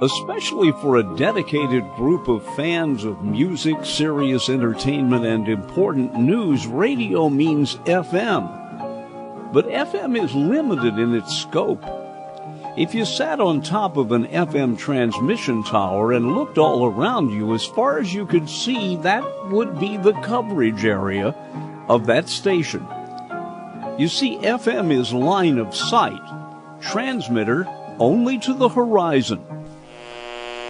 Especially for a dedicated group of fans of music, serious entertainment, and important news, radio means FM. But FM is limited in its scope. If you sat on top of an FM transmission tower and looked all around you, as far as you could see, that would be the coverage area of that station. You see, FM is line of sight, transmitter only to the horizon.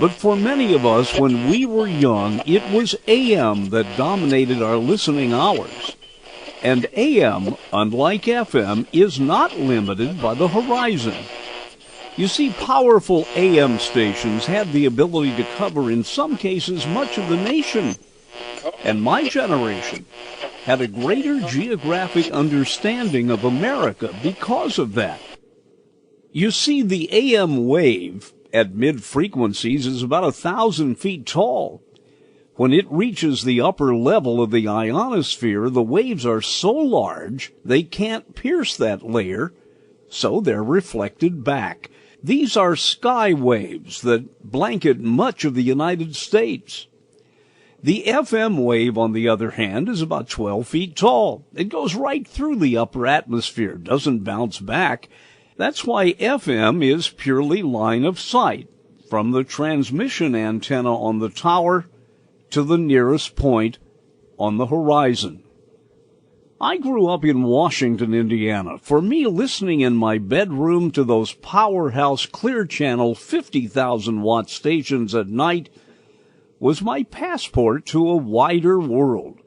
But for many of us, when we were young, it was AM that dominated our listening hours. And AM, unlike FM, is not limited by the horizon. You see, powerful AM stations had the ability to cover, in some cases, much of the nation. And my generation had a greater geographic understanding of America because of that. You see, the AM wave at mid-frequencies is about 1,000 feet tall. When it reaches the upper level of the ionosphere, the waves are so large they can't pierce that layer, so they're reflected back. These are sky waves that blanket much of the United States. The FM wave, on the other hand, is about 12 feet tall. It goes right through the upper atmosphere, doesn't bounce back. That's why FM is purely line of sight, from the transmission antenna on the tower to the nearest point on the horizon. I grew up in Washington, Indiana. For me, listening in my bedroom to those powerhouse Clear Channel 50,000-watt stations at night was my passport to a wider world.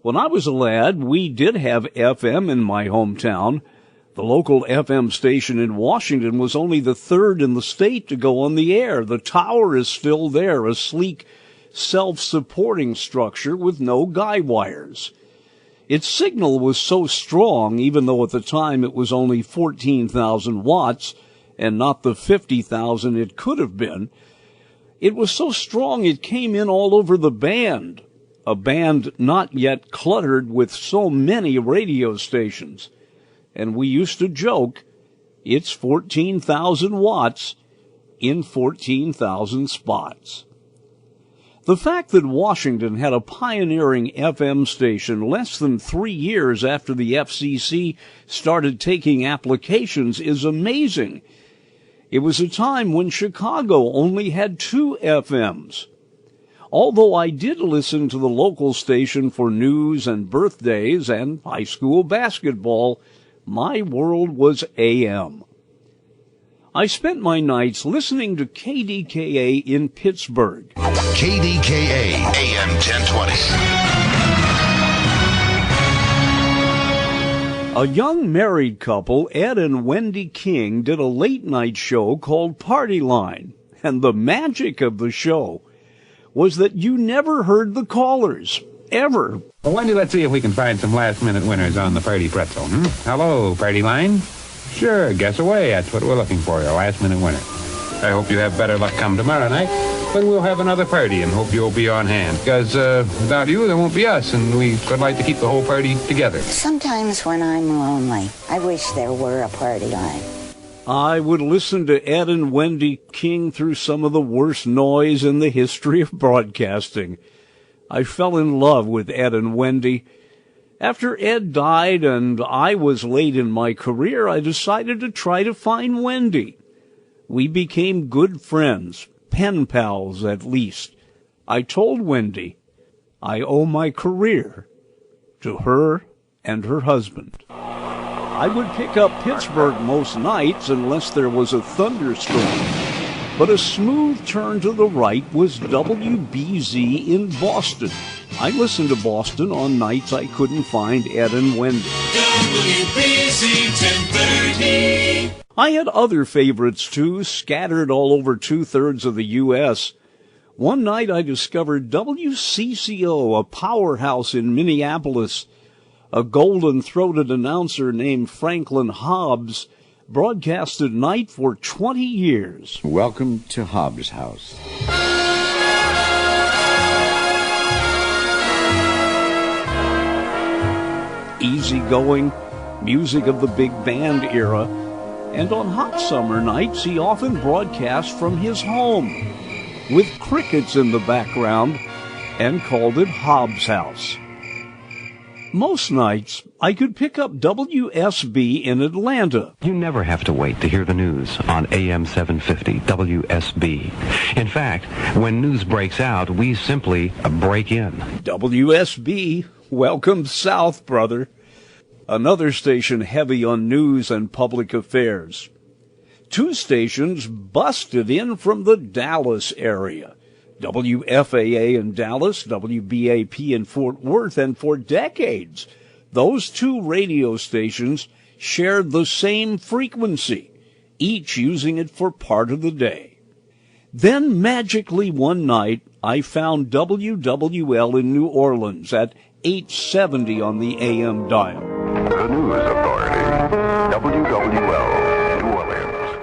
When I was a lad, we did have FM in my hometown. The local FM station in Washington was only the third in the state to go on the air. The tower is still there, a sleek, self-supporting structure with no guy wires. Its signal was so strong, even though at the time it was only 14,000 watts and not the 50,000 it could have been, it was so strong it came in all over the band, a band not yet cluttered with so many radio stations. And we used to joke, it's 14,000 watts in 14,000 spots. The fact that Washington had a pioneering FM station less than 3 years after the FCC started taking applications is amazing. It was a time when Chicago only had 2 FMs. Although I did listen to the local station for news and birthdays and high school basketball, my world was AM. I spent my nights listening to KDKA in Pittsburgh. KDKA, AM 1020. A young married couple, Ed and Wendy King, did a late-night show called Party Line. And the magic of the show was that you never heard the callers. Ever. Well, Wendy, let's see if we can find some last-minute winners on the Party Pretzel. Hello, Party Line? Sure, guess away. That's what we're looking for, your last-minute winner. I hope you have better luck come tomorrow night, when we'll have another party and hope you'll be on hand. Because without you, there won't be us, and we would like to keep the whole party together. Sometimes when I'm lonely, I wish there were a Party Line. I would listen to Ed and Wendy King through some of the worst noise in the history of broadcasting. I fell in love with Ed and Wendy. After Ed died and I was late in my career, I decided to try to find Wendy. We became good friends, pen pals at least. I told Wendy I owe my career to her and her husband. I would pick up Pittsburgh most nights unless there was a thunderstorm. But a smooth turn to the right was WBZ in Boston. I listened to Boston on nights I couldn't find Ed and Wendy. WBZ 1030. I had other favorites, too, scattered all over 2/3 of the U.S. One night I discovered WCCO, a powerhouse in Minneapolis. A golden-throated announcer named Franklin Hobbs broadcasted night for 20 years. Welcome to Hobbs House. Easygoing, music of the big band era. And on hot summer nights, he often broadcast from his home, with crickets in the background, and called it Hobbs House. Most nights, I could pick up WSB in Atlanta. You never have to wait to hear the news on AM 750 WSB. In fact, when news breaks out, we simply break in. WSB, welcome south, brother. Another station heavy on news and public affairs. Two stations busted in from the Dallas area. WFAA in Dallas, WBAP in Fort Worth, and for decades, those two radio stations shared the same frequency, each using it for part of the day. Then, magically one night, I found WWL in New Orleans at 870 on the AM dial. The News Authority, WWL.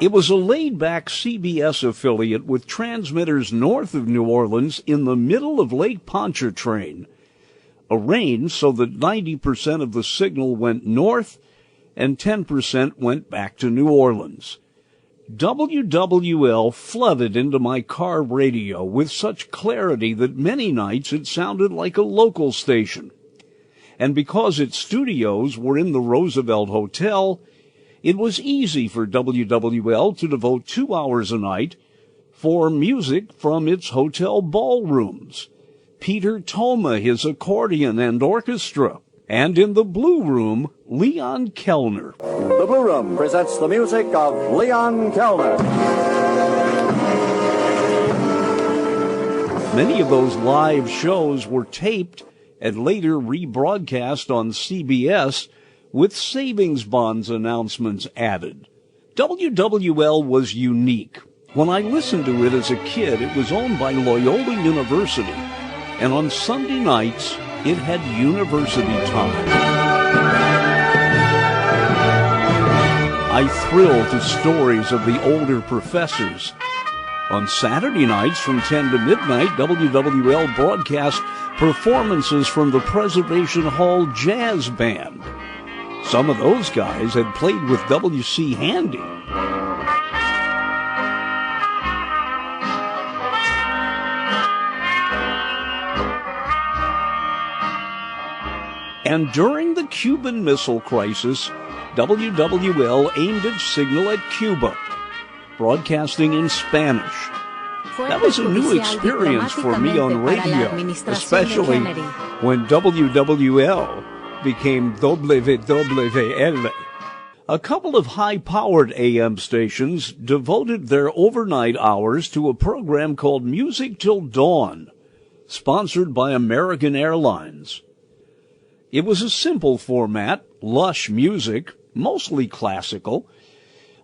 It was a laid-back CBS affiliate with transmitters north of New Orleans in the middle of Lake Pontchartrain, arranged so that 90% of the signal went north and 10% went back to New Orleans. WWL flooded into my car radio with such clarity that many nights it sounded like a local station. And because its studios were in the Roosevelt Hotel, it was easy for WWL to devote 2 hours a night for music from its hotel ballrooms, Peter Toma, his accordion and orchestra, and in the Blue Room, Leon Kellner. The Blue Room presents the music of Leon Kellner. Many of those live shows were taped and later rebroadcast on CBS, with savings bonds announcements added. WWL was unique. When I listened to it as a kid, it was owned by Loyola University, and on Sunday nights, it had university time. I thrilled to stories of the older professors. On Saturday nights from 10 to midnight, WWL broadcast performances from the Preservation Hall Jazz Band. Some of those guys had played with W.C. Handy. And during the Cuban Missile Crisis, WWL aimed its signal at Cuba, broadcasting in Spanish. That was a new experience for me on radio, especially when WWL became WWL. A couple of high-powered AM stations devoted their overnight hours to a program called Music Till Dawn, sponsored by American Airlines. It was a simple format, lush music, mostly classical.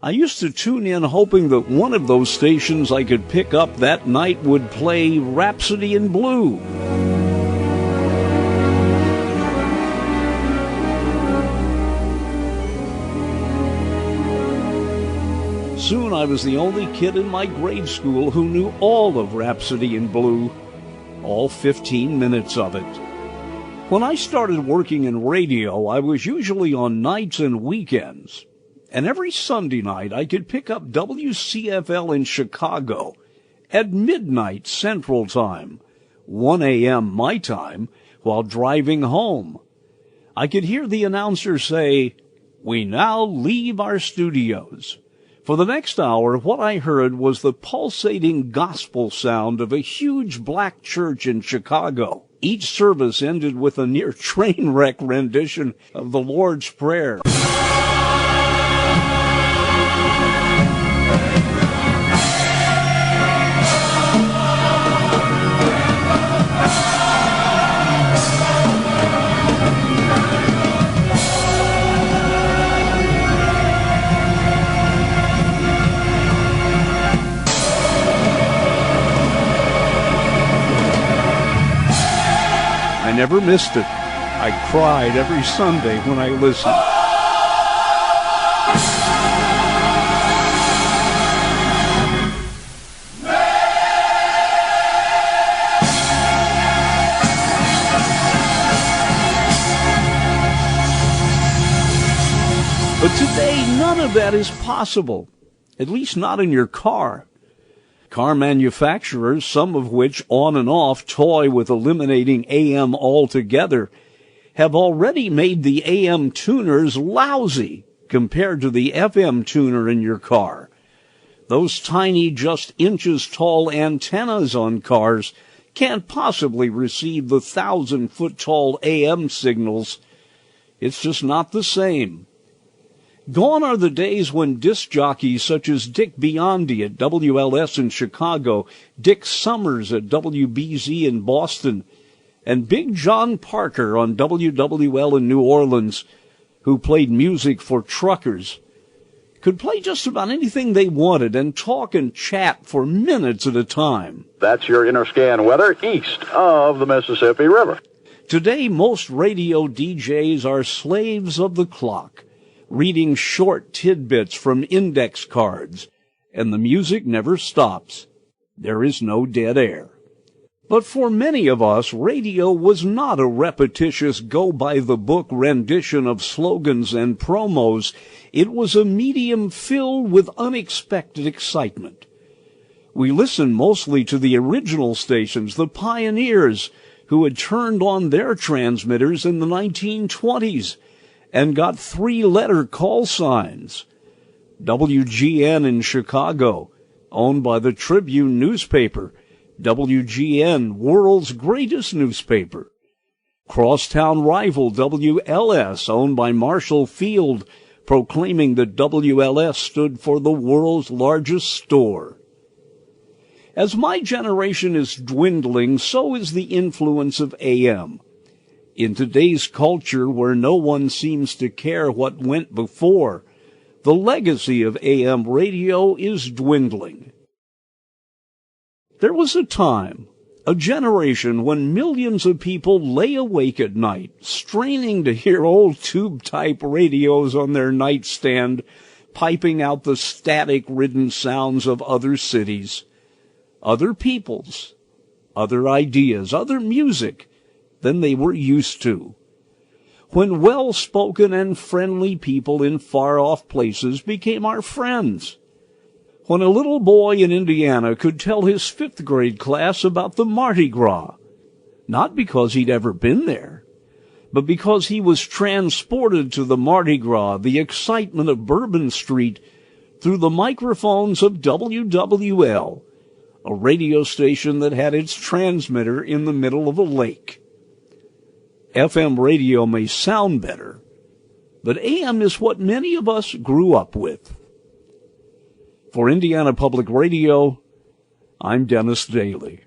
I used to tune in hoping that one of those stations I could pick up that night would play Rhapsody in Blue. Soon I was the only kid in my grade school who knew all of Rhapsody in Blue, all 15 minutes of it. When I started working in radio, I was usually on nights and weekends. And every Sunday night I could pick up WCFL in Chicago at midnight Central Time, 1 a.m. my time, while driving home. I could hear the announcer say, "We now leave our studios." For the next hour, what I heard was the pulsating gospel sound of a huge black church in Chicago. Each service ended with a near train wreck rendition of the Lord's Prayer. I never missed it. I cried every Sunday when I listened. But today, none of that is possible, at least not in your car. Car manufacturers, some of which on and off toy with eliminating AM altogether, have already made the AM tuners lousy compared to the FM tuner in your car. Those tiny, just inches tall antennas on cars can't possibly receive the 1,000-foot tall AM signals. It's just not the same. Gone are the days when disc jockeys such as Dick Biondi at WLS in Chicago, Dick Summers at WBZ in Boston, and Big John Parker on WWL in New Orleans, who played music for truckers, could play just about anything they wanted and talk and chat for minutes at a time. That's your Interscan weather east of the Mississippi River. Today, most radio DJs are slaves of the clock, reading short tidbits from index cards, and the music never stops. There is no dead air. But for many of us, radio was not a repetitious go-by-the-book rendition of slogans and promos. It was a medium filled with unexpected excitement. We listened mostly to the original stations, the pioneers, who had turned on their transmitters in the 1920s and got 3-letter call signs. WGN in Chicago, owned by the Tribune newspaper. WGN, world's greatest newspaper. Crosstown rival WLS, owned by Marshall Field, proclaiming that WLS stood for the world's largest store. As my generation is dwindling, so is the influence of AM. In today's culture, where no one seems to care what went before, the legacy of AM radio is dwindling. There was a time, a generation, when millions of people lay awake at night, straining to hear old tube-type radios on their nightstand, piping out the static-ridden sounds of other cities, other peoples, other ideas, other music than they were used to. When well-spoken and friendly people in far-off places became our friends. When a little boy in Indiana could tell his 5th grade class about the Mardi Gras, not because he'd ever been there, but because he was transported to the Mardi Gras, the excitement of Bourbon Street, through the microphones of WWL, a radio station that had its transmitter in the middle of a lake. FM radio may sound better, but AM is what many of us grew up with. For Indiana Public Radio, I'm Dennis Daly.